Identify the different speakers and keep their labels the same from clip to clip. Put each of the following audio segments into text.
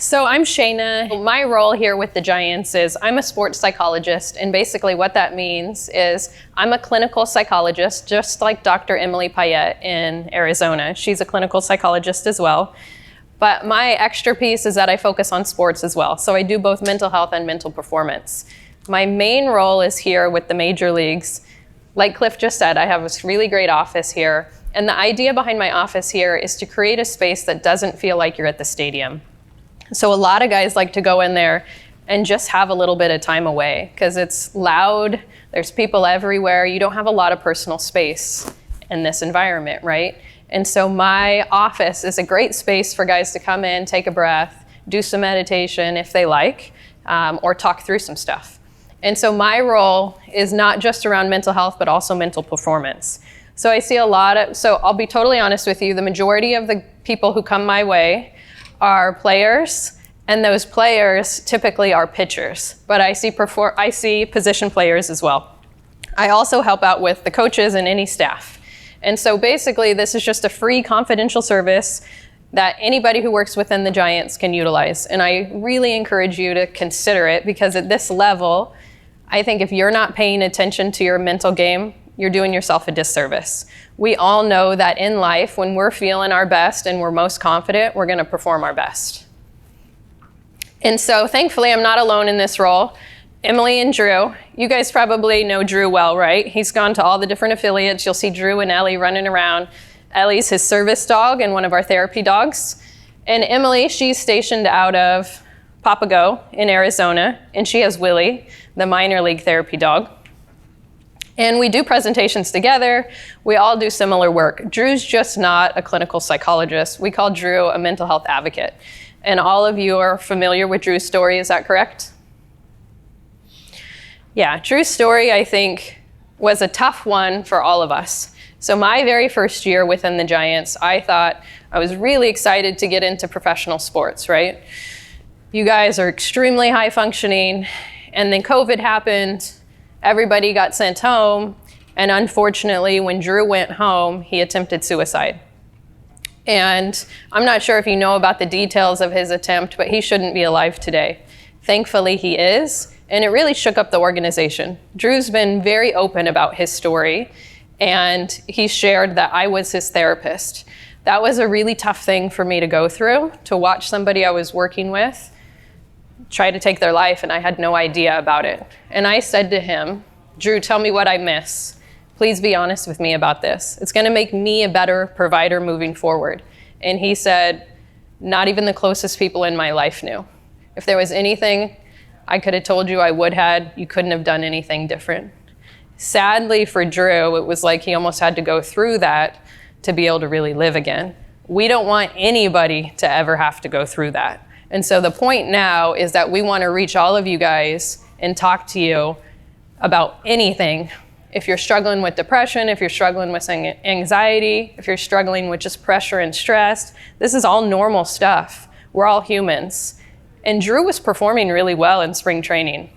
Speaker 1: So I'm Shana. My role here with the Giants is I'm a sports psychologist, and basically what that means is I'm a clinical psychologist, just like Dr. Emily Payette in Arizona. She's a clinical psychologist as well. But my extra piece is that I focus on sports as well. So I do both mental health and mental performance. My main role is here with the major leagues. Like Cliff just said, I have this really great office here. And the idea behind my office here is to create a space that doesn't feel like you're at the stadium. So a lot of guys like to go in there and just have a little bit of time away because it's loud, there's people everywhere, you don't have a lot of personal space in this environment, right? And so my office is a great space for guys to come in, take a breath, do some meditation if they like, or talk through some stuff. And so my role is not just around mental health, but also mental performance. So I see so I'll be totally honest with you, the majority of the people who come my way are players, and those players typically are pitchers, but I see position players as well. I also help out with the coaches and any staff. And so basically this is just a free confidential service that anybody who works within the Giants can utilize. And I really encourage you to consider it because at this level, I think if you're not paying attention to your mental game, you're doing yourself a disservice. We all know that in life, when we're feeling our best and we're most confident, we're gonna perform our best. And so thankfully, I'm not alone in this role. Emily and Drew, you guys probably know Drew well, right? He's gone to all the different affiliates. You'll see Drew and Ellie running around. Ellie's his service dog and one of our therapy dogs. And Emily, she's stationed out of Papago in Arizona, and she has Willie, the minor league therapy dog. And we do presentations together. We all do similar work. Drew's just not a clinical psychologist. We call Drew a mental health advocate. And all of you are familiar with Drew's story, is that correct? Yeah, Drew's story, I think, was a tough one for all of us. So my very first year within the Giants, I thought I was really excited to get into professional sports, right? You guys are extremely high functioning, and then COVID happened. Everybody got sent home, and unfortunately, when Drew went home, he attempted suicide. And I'm not sure if you know about the details of his attempt, but he shouldn't be alive today. Thankfully, he is, and it really shook up the organization. Drew's been very open about his story, and he shared that I was his therapist. That was a really tough thing for me to go through, to watch somebody I was working with try to take their life, and I had no idea about it. And I said to him, Drew, tell me what I miss. Please be honest with me about this. It's gonna make me a better provider moving forward. And he said, not even the closest people in my life knew. If there was anything I could have told you I would have, you couldn't have done anything different. Sadly for Drew, it was like he almost had to go through that to be able to really live again. We don't want anybody to ever have to go through that. And so the point now is that we want to reach all of you guys and talk to you about anything. If you're struggling with depression, if you're struggling with anxiety, if you're struggling with just pressure and stress, this is all normal stuff. We're all humans. And Drew was performing really well in spring training.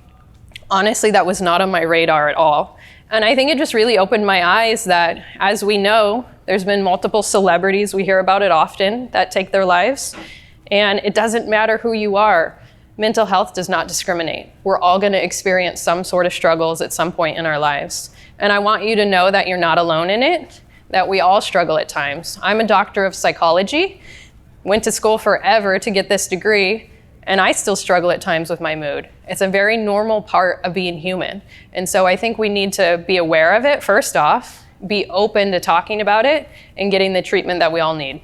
Speaker 1: Honestly, that was not on my radar at all. And I think it just really opened my eyes that, as we know, there's been multiple celebrities, we hear about it often, that take their lives. And it doesn't matter who you are. Mental health does not discriminate. We're all gonna experience some sort of struggles at some point in our lives. And I want you to know that you're not alone in it, that we all struggle at times. I'm a doctor of psychology, went to school forever to get this degree, and I still struggle at times with my mood. It's a very normal part of being human. And so I think we need to be aware of it, first off, be open to talking about it, and getting the treatment that we all need.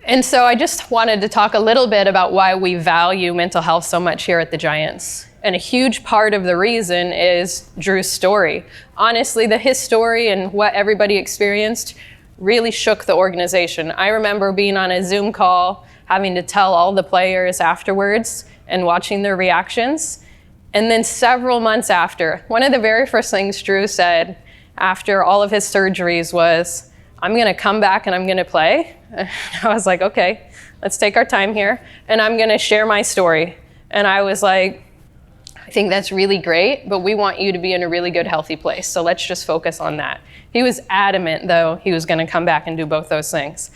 Speaker 1: And so I just wanted to talk a little bit about why we value mental health so much here at the Giants. And a huge part of the reason is Drew's story. Honestly, his story and what everybody experienced really shook the organization. I remember being on a Zoom call, having to tell all the players afterwards and watching their reactions. And then several months after, one of the very first things Drew said after all of his surgeries was, I'm gonna come back and I'm gonna play. And I was like, okay, let's take our time here. And I'm gonna share my story. And I was like, I think that's really great, but we want you to be in a really good, healthy place. So let's just focus on that. He was adamant, though, he was gonna come back and do both those things.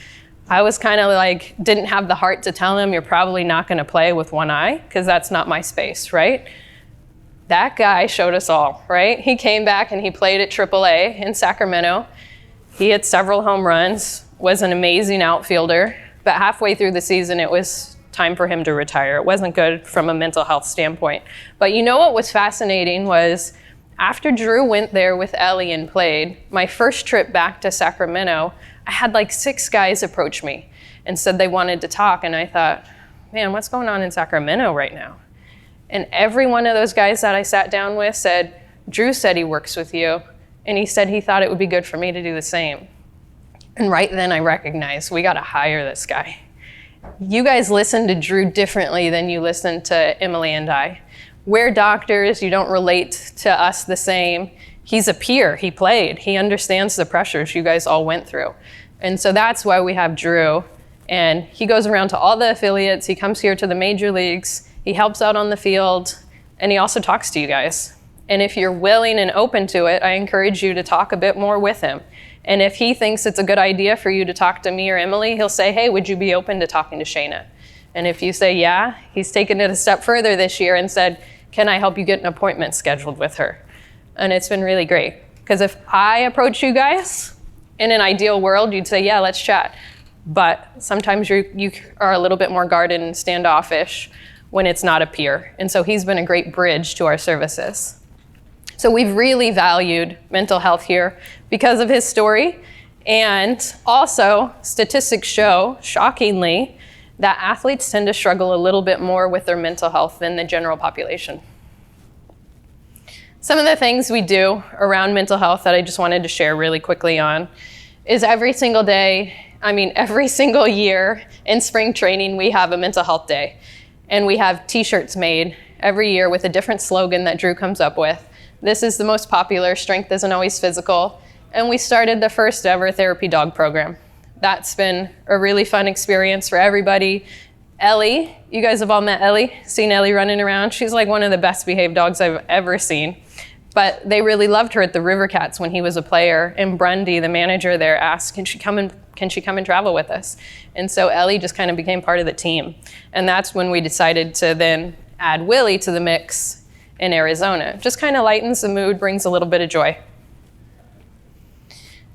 Speaker 1: I was kind of like, didn't have the heart to tell him, you're probably not going to play with one eye, because that's not my space, right? That guy showed us all, right? He came back and he played at AAA in Sacramento. He hit several home runs, was an amazing outfielder, but halfway through the season, it was time for him to retire. It wasn't good from a mental health standpoint. But you know what was fascinating was, after Drew went there with Ellie and played, my first trip back to Sacramento, I had like 6 guys approach me and said they wanted to talk. And I thought, man, what's going on in Sacramento right now? And every one of those guys that I sat down with said, Drew said he works with you. And he said he thought it would be good for me to do the same. And right then I recognized, we got to hire this guy. You guys listen to Drew differently than you listen to Emily and I. We're doctors, you don't relate to us the same. He's a peer, he played. He understands the pressures you guys all went through. And so that's why we have Drew. And he goes around to all the affiliates, he comes here to the major leagues, he helps out on the field, and he also talks to you guys. And if you're willing and open to it, I encourage you to talk a bit more with him. And if he thinks it's a good idea for you to talk to me or Emily, he'll say, hey, would you be open to talking to Shana? And if you say, yeah, he's taken it a step further this year and said, can I help you get an appointment scheduled with her? And it's been really great. Because if I approach you guys, in an ideal world, you'd say, yeah, let's chat. But sometimes you are a little bit more guarded and standoffish when it's not a peer. And so he's been a great bridge to our services. So we've really valued mental health here because of his story. And also, statistics show, shockingly, that athletes tend to struggle a little bit more with their mental health than the general population. Some of the things we do around mental health that I just wanted to share really quickly on is every single year in spring training, we have a mental health day. And we have t-shirts made every year with a different slogan that Drew comes up with. This is the most popular, strength isn't always physical. And we started the first ever therapy dog program. That's been a really fun experience for everybody. Ellie, you guys have all met Ellie, seen Ellie running around. She's like one of the best behaved dogs I've ever seen. But they really loved her at the River Cats when he was a player. And Grundy, the manager there, asked, can she come and travel with us? And so Ellie just kind of became part of the team. And that's when we decided to then add Willie to the mix in Arizona. Just kind of lightens the mood, brings a little bit of joy.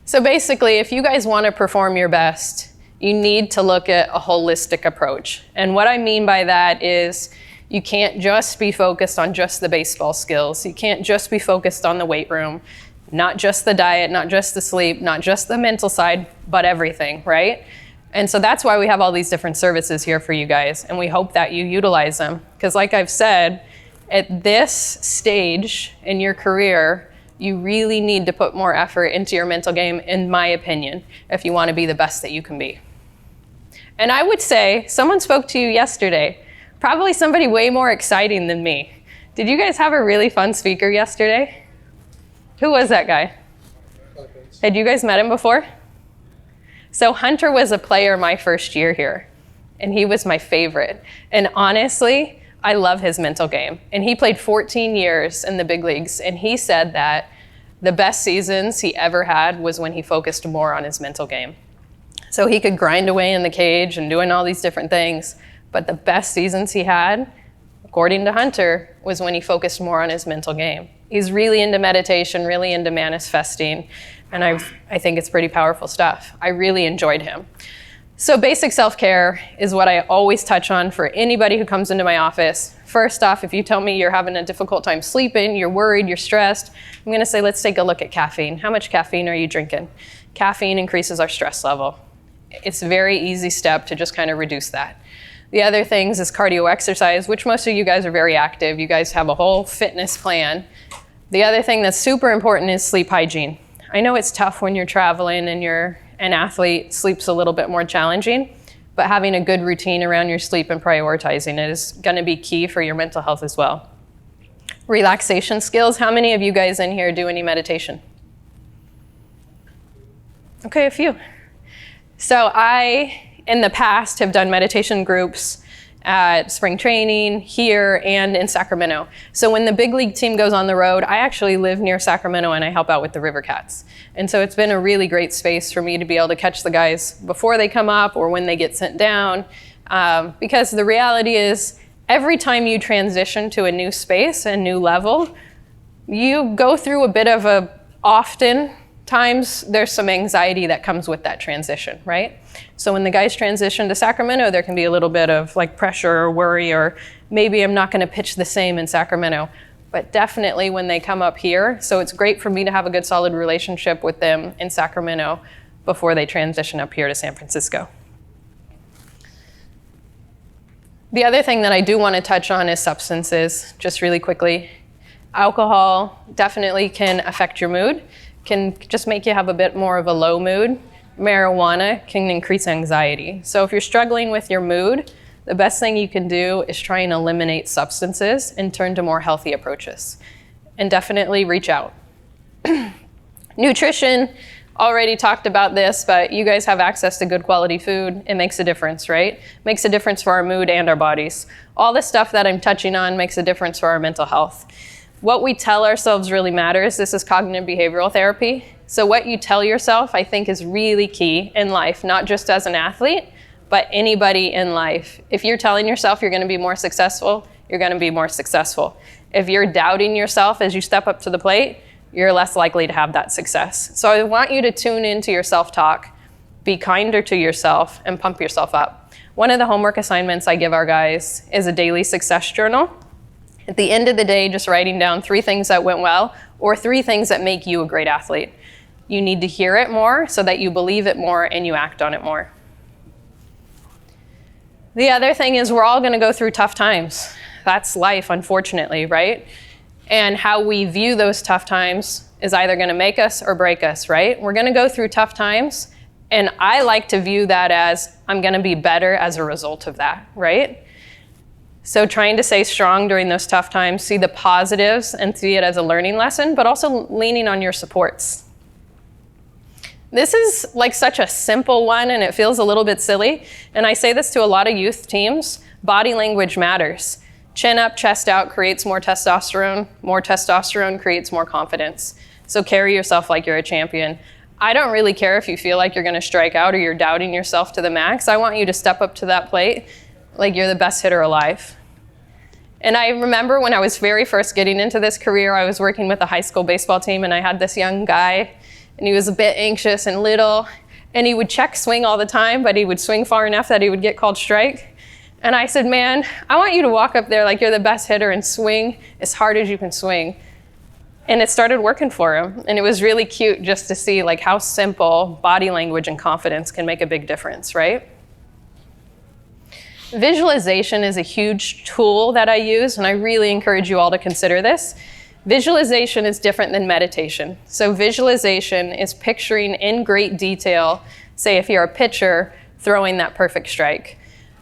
Speaker 1: So basically, if you guys want to perform your best, you need to look at a holistic approach. And what I mean by that is you can't just be focused on just the baseball skills. You can't just be focused on the weight room, not just the diet, not just the sleep, not just the mental side, but everything, right? And so that's why we have all these different services here for you guys, and we hope that you utilize them. Because like I've said, at this stage in your career, you really need to put more effort into your mental game, in my opinion, if you want to be the best that you can be. And I would say, someone spoke to you yesterday, probably somebody way more exciting than me. Did you guys have a really fun speaker yesterday? Who was that guy? Had you guys met him before? So Hunter was a player my first year here, and he was my favorite. And honestly, I love his mental game. And he played 14 years in the big leagues, and he said that the best seasons he ever had was when he focused more on his mental game. So he could grind away in the cage and doing all these different things, but the best seasons he had, according to Hunter, was when he focused more on his mental game. He's really into meditation, really into manifesting, and I think it's pretty powerful stuff. I really enjoyed him. So basic self-care is what I always touch on for anybody who comes into my office. First off, if you tell me you're having a difficult time sleeping, you're worried, you're stressed, I'm gonna say, let's take a look at caffeine. How much caffeine are you drinking? Caffeine increases our stress level. It's a very easy step to just kind of reduce that. The other things is cardio exercise, which most of you guys are very active. You guys have a whole fitness plan. The other thing that's super important is sleep hygiene. I know it's tough when you're traveling and you're an athlete, sleep's a little bit more challenging, but having a good routine around your sleep and prioritizing it is gonna be key for your mental health as well. Relaxation skills, how many of you guys in here do any meditation? Okay, a few. So I, in the past, have done meditation groups at spring training here and in Sacramento. So when the big league team goes on the road, I actually live near Sacramento and I help out with the River Cats. And so it's been a really great space for me to be able to catch the guys before they come up or when they get sent down. Because the reality is, every time you transition to a new space, a new level, you go through a bit of oftentimes there's some anxiety that comes with that transition, right? So when the guys transition to Sacramento, there can be a little bit of like pressure or worry, or maybe I'm not gonna pitch the same in Sacramento. But definitely when they come up here, so it's great for me to have a good solid relationship with them in Sacramento before they transition up here to San Francisco. The other thing that I do want to touch on is substances, just really quickly. Alcohol definitely can affect your mood, can just make you have a bit more of a low mood. Marijuana can increase anxiety. So if you're struggling with your mood, the best thing you can do is try and eliminate substances and turn to more healthy approaches. And definitely reach out. Nutrition, already talked about this, but you guys have access to good quality food. It makes a difference, right? Makes a difference for our mood and our bodies. All the stuff that I'm touching on makes a difference for our mental health. What we tell ourselves really matters. This is cognitive behavioral therapy. So what you tell yourself, I think, is really key in life, not just as an athlete, but anybody in life. If you're telling yourself you're gonna be more successful, you're gonna be more successful. If you're doubting yourself as you step up to the plate, you're less likely to have that success. So I want you to tune into your self-talk, be kinder to yourself, and pump yourself up. One of the homework assignments I give our guys is a daily success journal. At the end of the day, just writing down 3 things that went well, or 3 things that make you a great athlete. You need to hear it more so that you believe it more and you act on it more. The other thing is we're all gonna go through tough times. That's life, unfortunately, right? And how we view those tough times is either gonna make us or break us, right? We're gonna go through tough times, and I like to view that as I'm gonna be better as a result of that, right? So trying to stay strong during those tough times, see the positives and see it as a learning lesson, but also leaning on your supports. This is like such a simple one and it feels a little bit silly. And I say this to a lot of youth teams, body language matters. Chin up, chest out creates more testosterone. More testosterone creates more confidence. So carry yourself like you're a champion. I don't really care if you feel like you're gonna strike out or you're doubting yourself to the max. I want you to step up to that plate like you're the best hitter alive. And I remember when I was very first getting into this career, I was working with a high school baseball team and I had this young guy and he was a bit anxious and little and he would check swing all the time, but he would swing far enough that he would get called strike. And I said, man, I want you to walk up there like you're the best hitter and swing as hard as you can swing. And it started working for him. And it was really cute just to see like how simple body language and confidence can make a big difference, right? Visualization is a huge tool that I use, and I really encourage you all to consider this. Visualization is different than meditation. So visualization is picturing in great detail, say if you're a pitcher, throwing that perfect strike.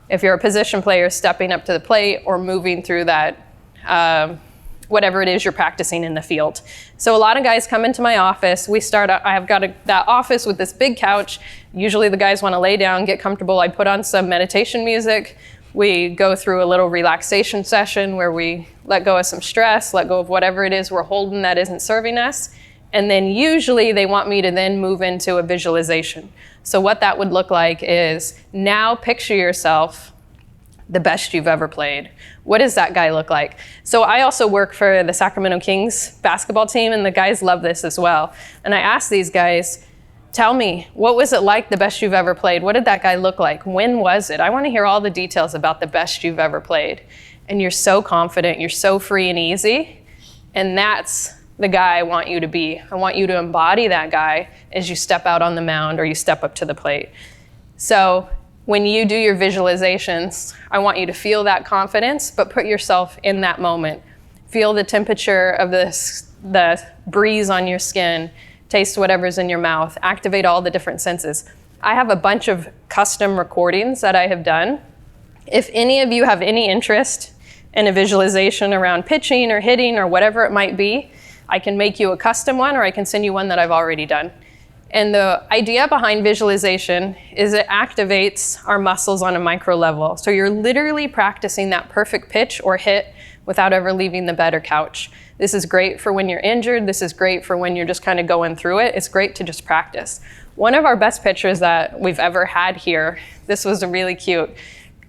Speaker 1: If you're a position player, stepping up to the plate or moving through that, whatever it is you're practicing in the field. So a lot of guys come into my office. I have got that office with this big couch. Usually the guys want to lay down, get comfortable. I put on some meditation music. We go through a little relaxation session where we let go of some stress, let go of whatever it is we're holding that isn't serving us. And then usually they want me to then move into a visualization. So what that would look like is now picture yourself the best you've ever played. What does that guy look like? So I also work for the Sacramento Kings basketball team, and the guys love this as well. And I asked these guys, tell me, what was it like the best you've ever played? What did that guy look like? When was it? I want to hear all the details about the best you've ever played. And you're so confident, you're so free and easy, and that's the guy I want you to be. I want you to embody that guy as you step out on the mound or you step up to the plate. So when you do your visualizations, I want you to feel that confidence, but put yourself in that moment. Feel the temperature of the breeze on your skin, taste whatever's in your mouth, activate all the different senses. I have a bunch of custom recordings that I have done. If any of you have any interest in a visualization around pitching or hitting or whatever it might be, I can make you a custom one or I can send you one that I've already done. And the idea behind visualization is it activates our muscles on a micro level. So you're literally practicing that perfect pitch or hit without ever leaving the bed or couch. This is great for when you're injured. This is great for when you're just kind of going through it. It's great to just practice. One of our best pitchers that we've ever had here, this was really cute.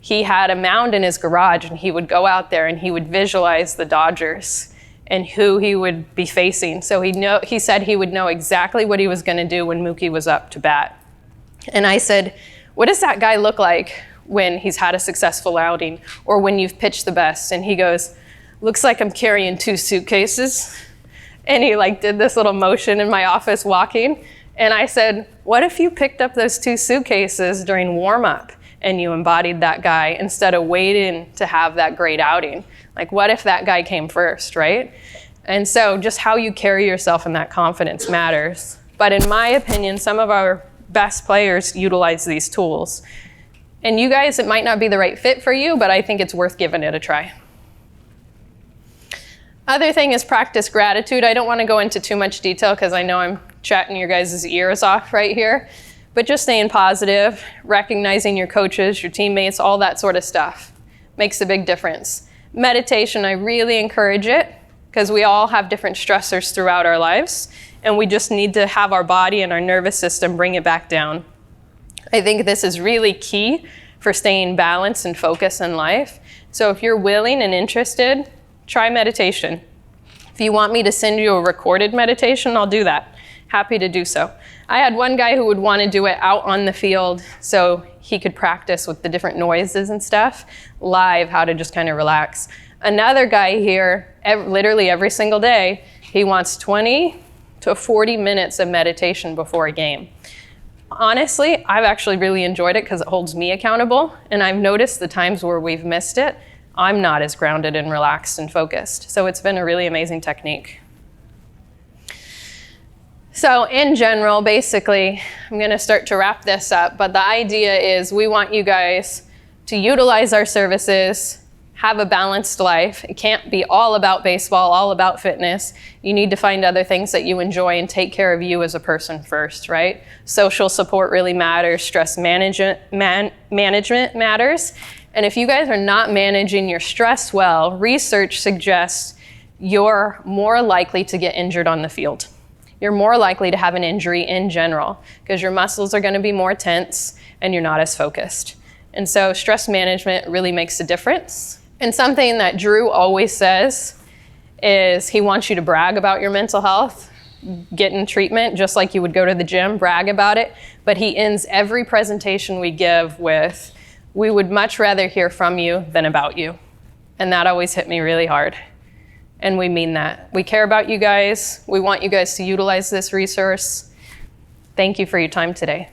Speaker 1: He had a mound in his garage, and he would go out there and he would visualize the Dodgers and who he would be facing. So he said he would know exactly what he was going to do when Mookie was up to bat. And I said, what does that guy look like when he's had a successful outing or when you've pitched the best? And he goes, looks like I'm carrying 2 suitcases. And he did this little motion in my office walking. And I said, what if you picked up those 2 suitcases during warm-up and you embodied that guy instead of waiting to have that great outing? What if that guy came first, right? And so just how you carry yourself and that confidence matters. But in my opinion, some of our best players utilize these tools. And you guys, it might not be the right fit for you, but I think it's worth giving it a try. Other thing is practice gratitude. I don't want to go into too much detail because I know I'm chatting your guys' ears off right here. But just staying positive, recognizing your coaches, your teammates, all that sort of stuff makes a big difference. Meditation, I really encourage it because we all have different stressors throughout our lives, and we just need to have our body and our nervous system bring it back down. I think this is really key for staying balanced and focused in life. So if you're willing and interested, try meditation. If you want me to send you a recorded meditation, I'll do that. Happy to do so. I had one guy who would want to do it out on the field so he could practice with the different noises and stuff, live, how to just kind of relax. Another guy here, literally every single day, he wants 20 to 40 minutes of meditation before a game. Honestly, I've actually really enjoyed it because it holds me accountable, and I've noticed the times where we've missed it, I'm not as grounded and relaxed and focused. So it's been a really amazing technique. So in general, basically, I'm going to start to wrap this up, but the idea is we want you guys to utilize our services, have a balanced life. It can't be all about baseball, all about fitness. You need to find other things that you enjoy and take care of you as a person first, right? Social support really matters. Stress management matters. And if you guys are not managing your stress well, research suggests you're more likely to get injured on the field. You're more likely to have an injury in general because your muscles are going to be more tense and you're not as focused. And so stress management really makes a difference. And something that Drew always says is he wants you to brag about your mental health, get in treatment just like you would go to the gym, brag about it. But he ends every presentation we give with, we would much rather hear from you than about you. And that always hit me really hard. And we mean that. We care about you guys. We want you guys to utilize this resource. Thank you for your time today.